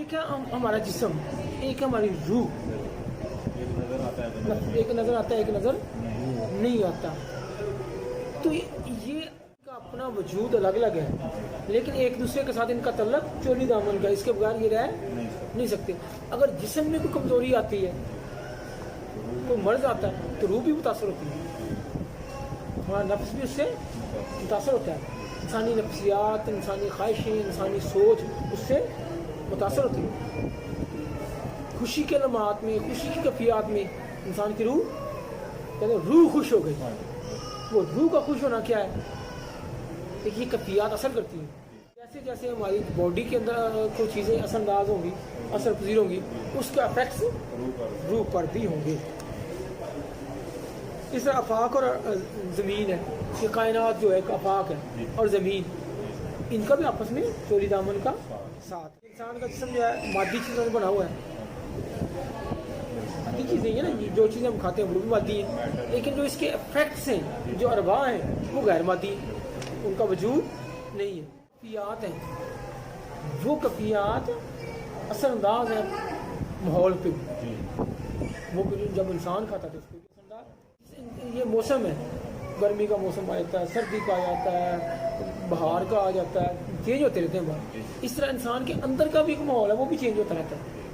ایک ہے ہمارا جسم، ایک ہماری روح، ایک نظر آتا ہے ایک نظر نہیں آتا. تو یہ کا اپنا وجود الگ الگ ہے، لیکن ایک دوسرے کے ساتھ ان کا تعلق چولی دامن کا، اس کے بغیر یہ رہ نہیں سکتے. اگر جسم میں کوئی کمزوری آتی ہے، کوئی مرض آتا ہے، تو روح بھی متاثر ہوتی ہے، ہمارا نفس بھی اس سے متاثر ہوتا ہے. انسانی نفسیات، انسانی خواہشیں، انسانی سوچ اس سے متاثر ہوتی ہے. خوشی کے لمحات میں، خوشی کی کیفیات میں انسان کی روح کہتے ہیں روح خوش ہو گئی. وہ روح کا خوش ہونا کیا ہے؟ یہ کیفیات اثر کرتی ہیں. جیسے جیسے ہماری باڈی کے اندر کوئی چیزیں اثر انداز ہوں گی، اثر پذیر ہوں گی، اس کا افیکٹس روح پر بھی ہوں گے. اس طرح آفاق اور زمین ہے، یہ کائنات جو ہے آفاق ہے اور زمین، ان کا بھی آپس میں چولی دامن کا ساتھ. انسان کا جسم جو ہے مادی چیزوں سے بنا ہوا ہے، مادی چیزیں ہیں نا، جو چیزیں ہم کھاتے ہیں وہ بھی مادی ہیں، لیکن جو اس کے افیکٹس ہیں، جو ارواح ہیں، وہ غیر مادی ہیں، ان کا وجود نہیں ہے. کیفیات ہیں، وہ کیفیات اثر انداز ہیں ماحول پہ. وہ جب انسان کھاتا ہے اس پہ اثر انداز. یہ موسم ہے، گرمی کا موسم آ جاتا ہے، سردی کا آ جاتا ہے، بہار کا آ جاتا ہے، چینج ہوتے رہتے ہیں. اس طرح انسان کے اندر کا بھی ایک ماحول ہے، وہ بھی چینج ہوتا رہتا ہے.